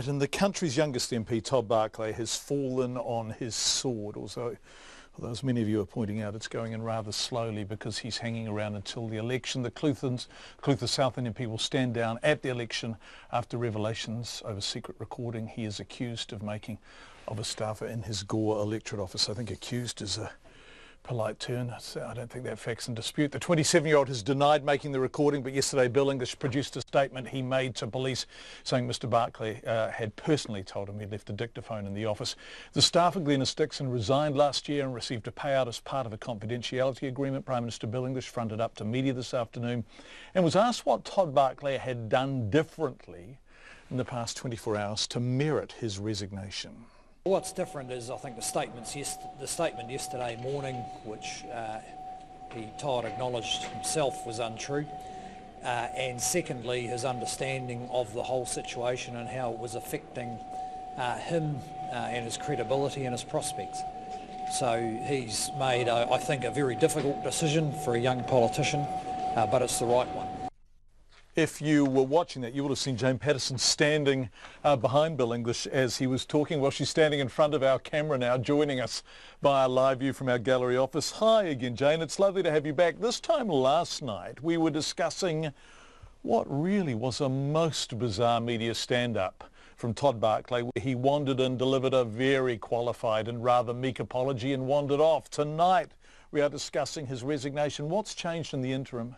And the country's youngest MP, Todd Barclay, has fallen on his sword. Although as many of you are pointing out, it's going in rather slowly because he's hanging around until the election. The Clutha-Southland MP will stand down at the election after revelations over secret recording he is accused of making of a staffer in his Gore electorate office. I think accused is a polite term. I don't think that fact's in dispute. The 27-year-old has denied making the recording, but yesterday Bill English produced a statement he made to police saying Mr Barclay had personally told him he'd left a dictaphone in the office. The staffer, Glenys Dixon, resigned last year and received a payout as part of a confidentiality agreement. Prime Minister Bill English fronted up to media this afternoon and was asked what Todd Barclay had done differently in the past 24 hours to merit his resignation. What's different is, I think, the statement yesterday morning, which Todd acknowledged himself was untrue, and secondly, his understanding of the whole situation and how it was affecting him and his credibility and his prospects. So he's made, I think, a very difficult decision for a young politician, but it's the right one. If you were watching that, you would have seen Jane Patterson standing behind Bill English as he was talking. Well, she's standing in front of our camera now, joining us by a live view from our gallery office. Hi again, Jane. It's lovely to have you back. This time last night, we were discussing what really was a most bizarre media stand-up from Todd Barclay, where he wandered in, delivered a very qualified and rather meek apology and wandered off. Tonight, we are discussing his resignation. What's changed in the interim?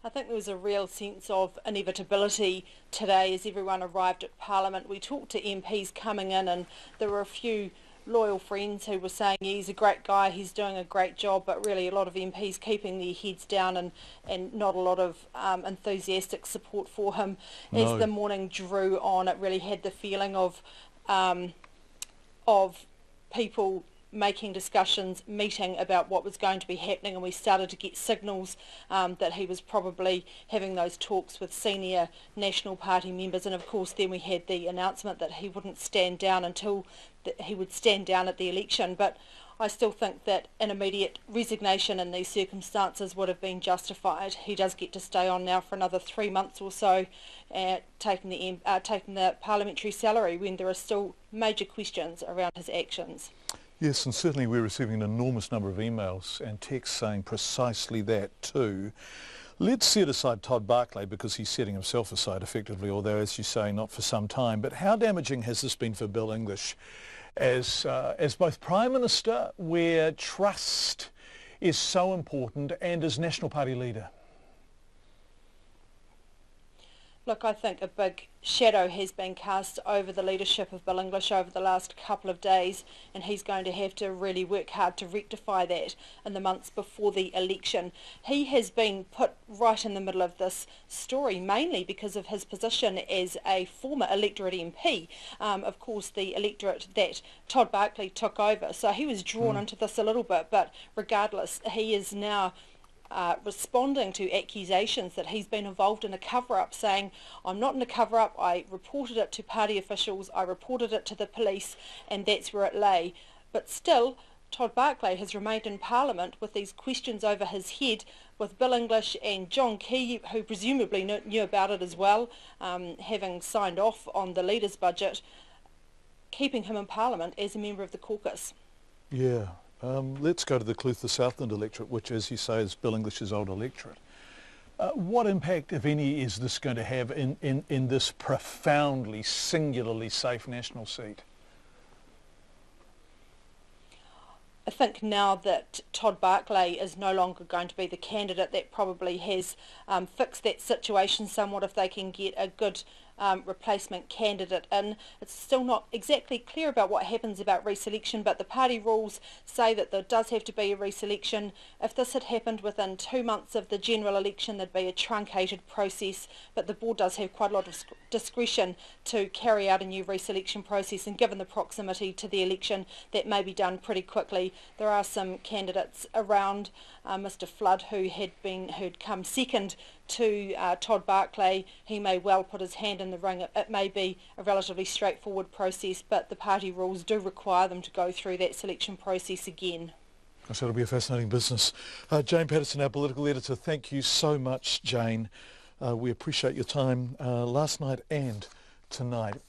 I think there was a real sense of inevitability today as everyone arrived at Parliament. We talked to MPs coming in and there were a few loyal friends who were saying he's a great guy, he's doing a great job, but really a lot of MPs keeping their heads down and not a lot of enthusiastic support for him. No. As the morning drew on, it really had the feeling of people making discussions, meeting about what was going to be happening, and we started to get signals that he was probably having those talks with senior National Party members, and of course then we had the announcement that he wouldn't stand down until he would stand down at the election. But I still think that an immediate resignation in these circumstances would have been justified. He does get to stay on now for another 3 months or so, taking the parliamentary salary when there are still major questions around his actions. Yes, and certainly we're receiving an enormous number of emails and texts saying precisely that too. Let's set aside Todd Barclay because he's setting himself aside effectively, although, as you say, not for some time. But how damaging has this been for Bill English as both Prime Minister, where trust is so important, and as National Party leader? Look, I think a big shadow has been cast over the leadership of Bill English over the last couple of days, and he's going to have to really work hard to rectify that in the months before the election. He has been put right in the middle of this story, mainly because of his position as a former electorate MP. Of course, the electorate that Todd Barclay took over, so he was drawn into this a little bit, but regardless, he is now responding to accusations that he's been involved in a cover-up, saying, I'm not in a cover-up, I reported it to party officials, I reported it to the police, and that's where it lay. But still, Todd Barclay has remained in Parliament with these questions over his head, with Bill English and John Key, who presumably knew about it as well, having signed off on the Leader's budget, keeping him in Parliament as a member of the caucus. Yeah. Let's go to the Clutha-Southland electorate, which, as you say, is Bill English's old electorate. What impact, if any, is this going to have in this profoundly, singularly safe national seat? I think now that Todd Barclay is no longer going to be the candidate, that probably has fixed that situation somewhat if they can get a good replacement candidate in. It's still not exactly clear about what happens about reselection, but the party rules say that there does have to be a reselection. If this had happened within 2 months of the general election, there'd be a truncated process, but the board does have quite a lot of discretion to carry out a new reselection process, and given the proximity to the election, that may be done pretty quickly. There are some candidates around, Mr Flood, who'd come second to Todd Barclay. He may well put his hand in the ring. It may be a relatively straightforward process, but the party rules do require them to go through that selection process again. So it'll be a fascinating business. Jane Patterson, our political editor, thank you so much, Jane, We appreciate your time last night and tonight.